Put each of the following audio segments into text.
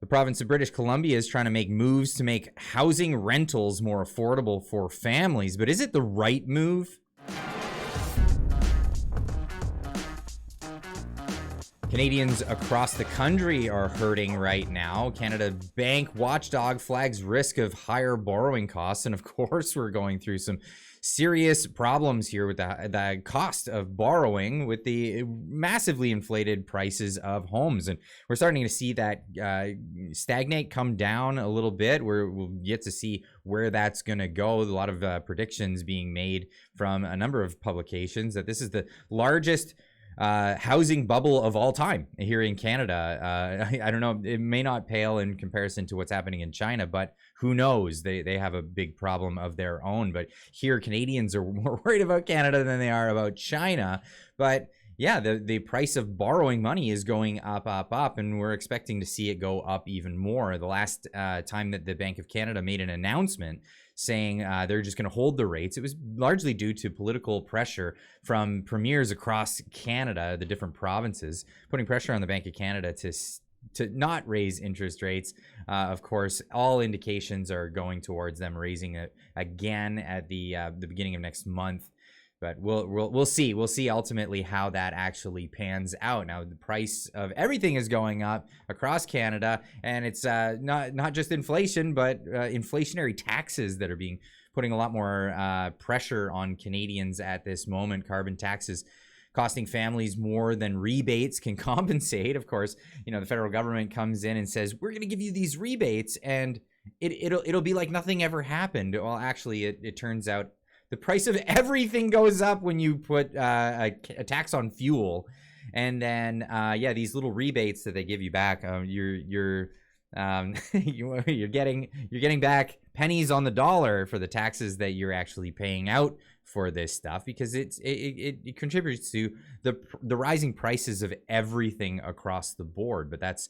province of British Columbia is trying to make moves to make housing rentals more affordable for families, but is it the right move? Canadians across the country are hurting right now. Canada Bank watchdog flags risk of higher borrowing costs. And of course, we're going through some serious problems here with the cost of borrowing with the massively inflated prices of homes. And we're starting to see that stagnate, come down a little bit. We'll get to see where that's going to go. A lot of predictions being made from a number of publications that this is the largest housing bubble of all time here in Canada. I don't know, it may not pale in comparison to what's happening in China, but who knows? They have a big problem of their own. But here, Canadians are more worried about Canada than they are about China. But yeah, the price of borrowing money is going up, and we're expecting to see it go up even more. The last time that the Bank of Canada made an announcement saying they're just going to hold the rates, it was largely due to political pressure from premiers across Canada, the different provinces, putting pressure on the Bank of Canada to not raise interest rates. Of course, all indications are going towards them raising it again at the beginning of next month. But we'll see. We'll see ultimately how that actually pans out. Now, the price of everything is going up across Canada, and it's not just inflation, but inflationary taxes that are putting a lot more pressure on Canadians at this moment. Carbon taxes costing families more than rebates can compensate. Of course, the federal government comes in and says, we're going to give you these rebates, and it'll be like nothing ever happened. Well, actually, it turns out the price of everything goes up when you put a tax on fuel, and then these little rebates that they give you back, you're getting back pennies on the dollar for the taxes that you're actually paying out for this stuff, because it contributes to the rising prices of everything across the board. But that's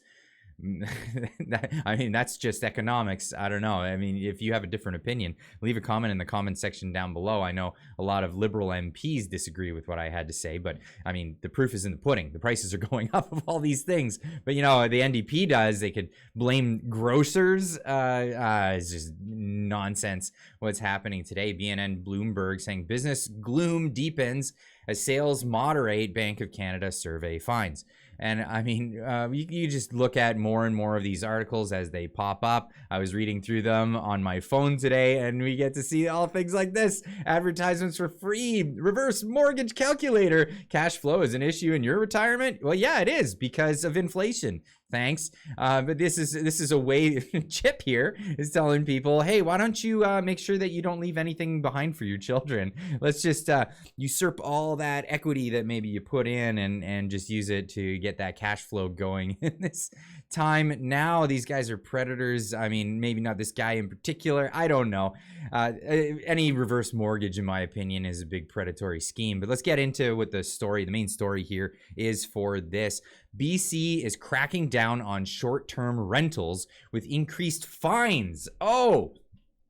that's just economics. I don't know. I mean, if you have a different opinion, leave a comment in the comment section down below. I know a lot of Liberal MPs disagree with what I had to say, but I mean, the proof is in the pudding. The prices are going up of all these things. But the NDP does. They could blame grocers. It's just nonsense what's happening today. BNN Bloomberg saying business gloom deepens as sales moderate, Bank of Canada survey finds. And I mean, you just look at more and more of these articles as they pop up. I was reading through them on my phone today, and we get to see all things like this. Advertisements for free reverse mortgage calculator. Cash flow is an issue in your retirement? Well, yeah, it is because of inflation. Thanks. But this is a way. Chip here is telling people, hey, why don't you make sure that you don't leave anything behind for your children? Let's just usurp all that equity that maybe you put in and just use it to get that cash flow going in this time. Now these guys are predators. I mean, maybe not this guy in particular. I don't know. Any reverse mortgage, in my opinion, is a big predatory scheme. But let's get into what the main story here is for this. BC is cracking down on short-term rentals with increased fines. Oh,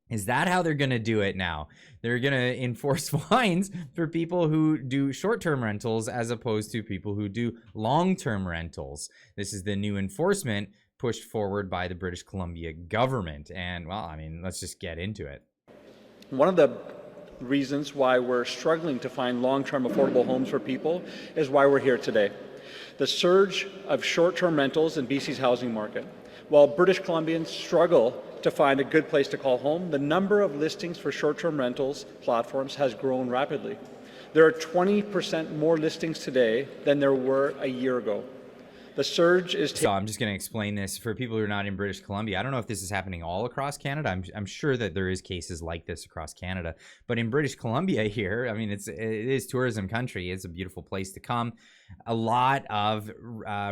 is that how they're going to do it now? They're going to enforce fines for people who do short-term rentals as opposed to people who do long-term rentals. This is the new enforcement pushed forward by the British Columbia government. And, well, I mean, let's just get into it. One of the reasons why we're struggling to find long-term affordable homes for people is why we're here today. The surge of short-term rentals in BC's housing market. While British Columbians struggle to find a good place to call home, the number of listings for short-term rentals platforms has grown rapidly. There are 20% more listings today than there were a year ago. The surge is... So I'm just going to explain this for people who are not in British Columbia. I don't know if this is happening all across Canada. I'm sure that there is cases like this across Canada. But in British Columbia here, I mean, it is tourism country. It's a beautiful place to come. A lot of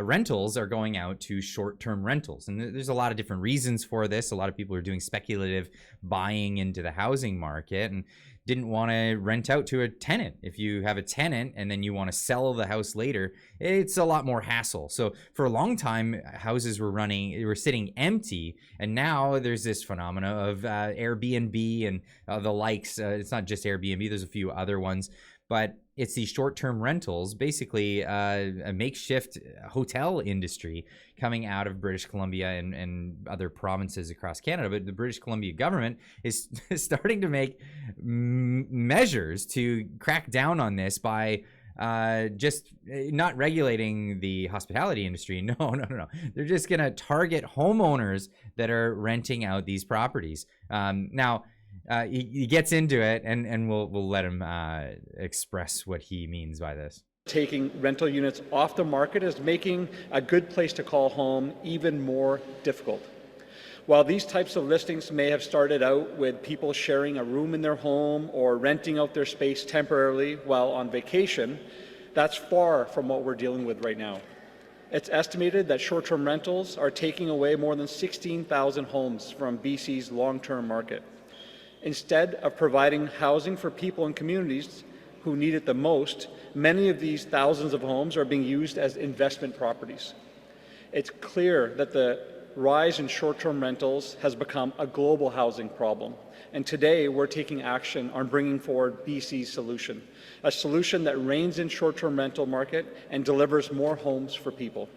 rentals are going out to short-term rentals. And there's a lot of different reasons for this. A lot of people are doing speculative buying into the housing market and didn't want to rent out to a tenant. If you have a tenant and then you want to sell the house later, it's a lot more hassle. So for a long time, houses were sitting empty, and now there's this phenomena of Airbnb and the likes. It's not just Airbnb, there's a few other ones. but it's the short-term rentals, basically a makeshift hotel industry coming out of British Columbia and other provinces across Canada. But the British Columbia government is starting to make measures to crack down on this by just not regulating the hospitality industry. No. They're just going to target homeowners that are renting out these properties. Now, he gets into it, and we'll let him express what he means by this. Taking rental units off the market is making a good place to call home even more difficult. While these types of listings may have started out with people sharing a room in their home or renting out their space temporarily while on vacation, that's far from what we're dealing with right now. It's estimated that short-term rentals are taking away more than 16,000 homes from BC's long-term market. Instead of providing housing for people in communities who need it the most, many of these thousands of homes are being used as investment properties. It's clear that the rise in short-term rentals has become a global housing problem, and today we're taking action on bringing forward BC's solution, a solution that reins in short-term rental market and delivers more homes for people.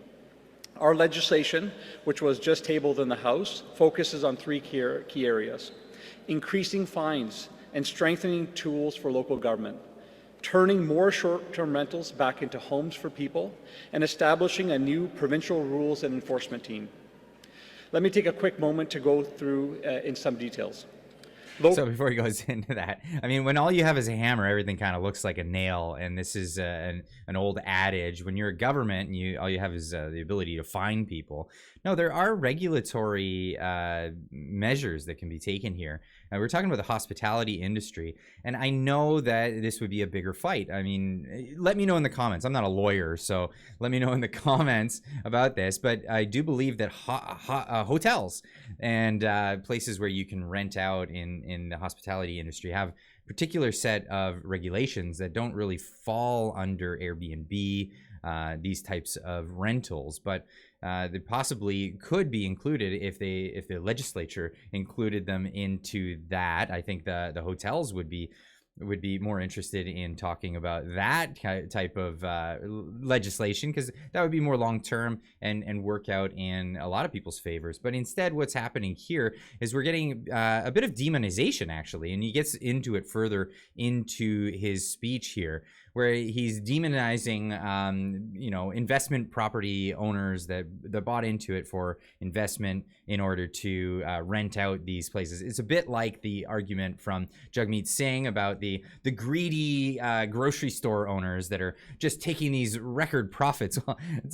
Our legislation, which was just tabled in the House, focuses on three key areas: increasing fines and strengthening tools for local government, turning more short-term rentals back into homes for people, and establishing a new provincial rules and enforcement team. Let me take a quick moment to go through in some details. So before he goes into that, I mean, when all you have is a hammer, everything kind of looks like a nail. And this is an old adage. When you're a government and all you have is the ability to fine people. No, there are regulatory measures that can be taken here. We're talking about the hospitality industry. And I know that this would be a bigger fight. I mean, let me know in the comments. I'm not a lawyer, so let me know in the comments about this. But I do believe that hotels and places where you can rent out in the hospitality industry have particular set of regulations that don't really fall under Airbnb, these types of rentals, but they possibly could be included if the legislature included them into that. I think the hotels would be more interested in talking about that type of legislation, because that would be more long-term and work out in a lot of people's favors. But instead, what's happening here is we're getting a bit of demonization, actually, and he gets into it further into his speech here, where he's demonizing, investment property owners that bought into it for investment in order to rent out these places. It's a bit like the argument from Jagmeet Singh about the greedy grocery store owners that are just taking these record profits.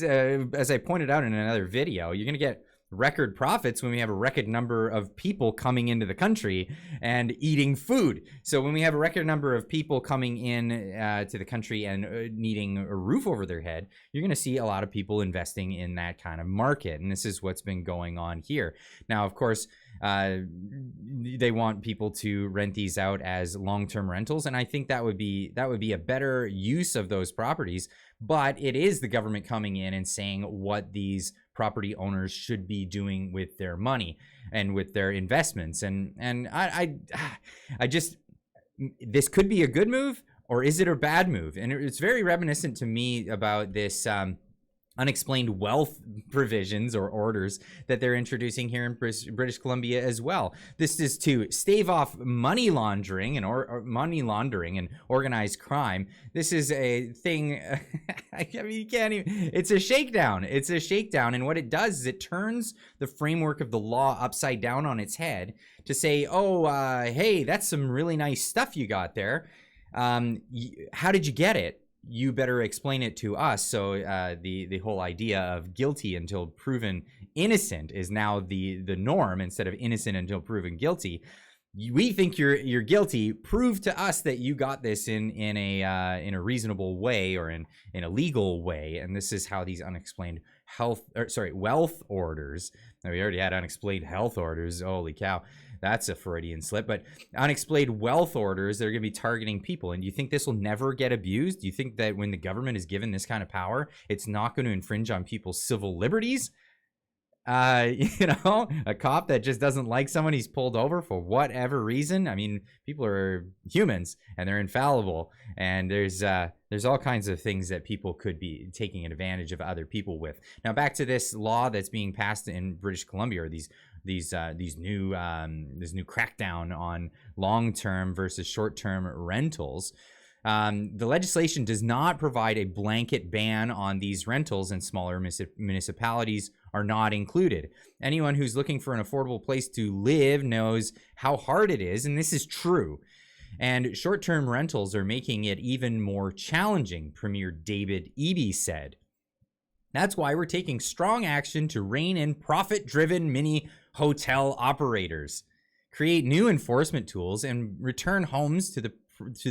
As I pointed out in another video, you're going to get record profits when we have a record number of people coming into the country and eating food. So when we have a record number of people coming in to the country and needing a roof over their head, you're going to see a lot of people investing in that kind of market. And this is what's been going on here. Now, of course, they want people to rent these out as long-term rentals, and I think that would be a better use of those properties. But it is the government coming in and saying what these property owners should be doing with their money and with their investments. And I just, this could be a good move, or is it a bad move? And it's very reminiscent to me about this unexplained wealth provisions or orders that they're introducing here in British Columbia as well. This is to stave off money laundering and money laundering and organized crime. This is a thing. I mean, you can't even. It's a shakedown. It's a shakedown, and what it does is it turns the framework of the law upside down on its head to say, "Oh, hey, that's some really nice stuff you got there. How did you get it? You better explain it to us." So the whole idea of guilty until proven innocent is now the norm, instead of innocent until proven guilty. We think you're guilty. Prove to us that you got this in a reasonable way or in a legal way. And this is how these unexplained wealth orders. Now, we already had unexplained health orders. Holy cow. That's a Freudian slip. But unexplained wealth orders, they're going to be targeting people. And do you think this will never get abused? Do you think that when the government is given this kind of power, it's not going to infringe on people's civil liberties? A cop that just doesn't like someone he's pulled over for whatever reason. I mean, people are humans and they're infallible, and there's all kinds of things that people could be taking advantage of other people with. Now, back to this law that's being passed in British Columbia, or this new crackdown on long-term versus short-term rentals. The legislation does not provide a blanket ban on these rentals, and smaller municipalities are not included. Anyone who's looking for an affordable place to live knows how hard it is, and this is true. And short-term rentals are making it even more challenging, Premier David Eby said. That's why we're taking strong action to rein in profit-driven mini hotel operators, create new enforcement tools, and return homes to the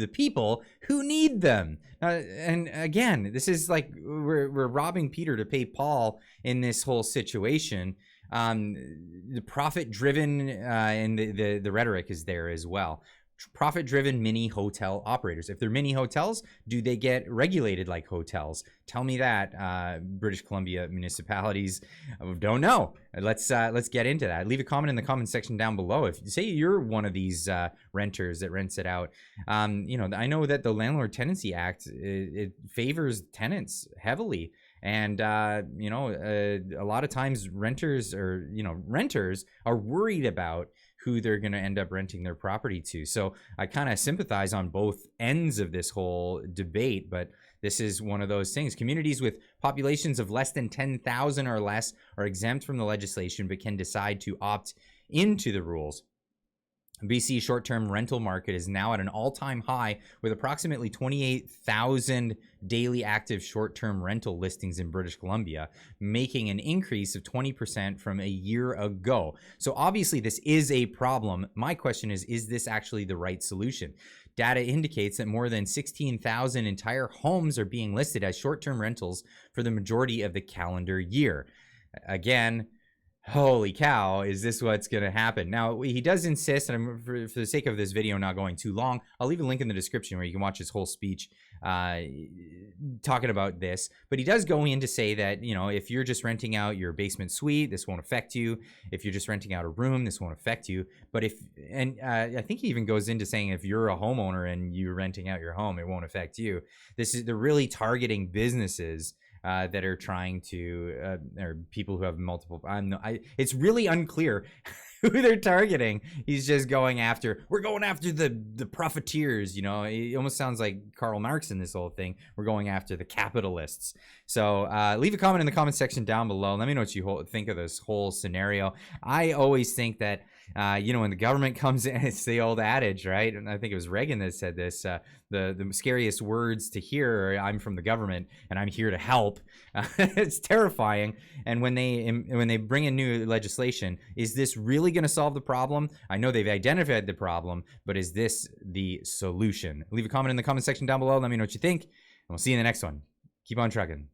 people who need them. And again, this is like we're robbing Peter to pay Paul in this whole situation. The profit-driven and the rhetoric is there as well. Profit-driven mini hotel operators. If they're mini hotels, do they get regulated like hotels? Tell me that, British Columbia municipalities. Don't know. Let's get into that. Leave a comment in the comment section down below. If you say you're one of these renters that rents it out, I know that the Landlord Tenancy Act it favors tenants heavily. And, a lot of times renters are worried about who they're going to end up renting their property to. So I kind of sympathize on both ends of this whole debate, but this is one of those things. Communities with populations of less than 10,000 or less are exempt from the legislation, but can decide to opt into the rules. BC short-term rental market is now at an all-time high with approximately 28,000 daily active short-term rental listings in British Columbia, making an increase of 20% from a year ago. So obviously this is a problem. My question is this actually the right solution? Data indicates that more than 16,000 entire homes are being listed as short-term rentals for the majority of the calendar year. Again, holy cow, is this what's going to happen? Now, he does insist, and for the sake of this video not going too long, I'll leave a link in the description where you can watch his whole speech talking about this. But he does go in to say that, if you're just renting out your basement suite, this won't affect you. If you're just renting out a room, this won't affect you. But I think he even goes into saying if you're a homeowner and you're renting out your home, it won't affect you. They're really targeting businesses that are trying to, or people who have multiple. It's really unclear who they're targeting. He's just going after. We're going after the profiteers. It almost sounds like Karl Marx in this whole thing. We're going after the capitalists. So leave a comment in the comment section down below. Let me know what you think of this whole scenario. I always think that when the government comes in, it's the old adage, right? And I think it was Reagan that said this. The scariest words to hear are, I'm from the government and I'm here to help. It's terrifying. And when they bring in new legislation, is this really going to solve the problem? I know they've identified the problem, but is this the solution? Leave a comment in the comment section down below. Let me know what you think, and we'll see you in the next one. Keep on trucking.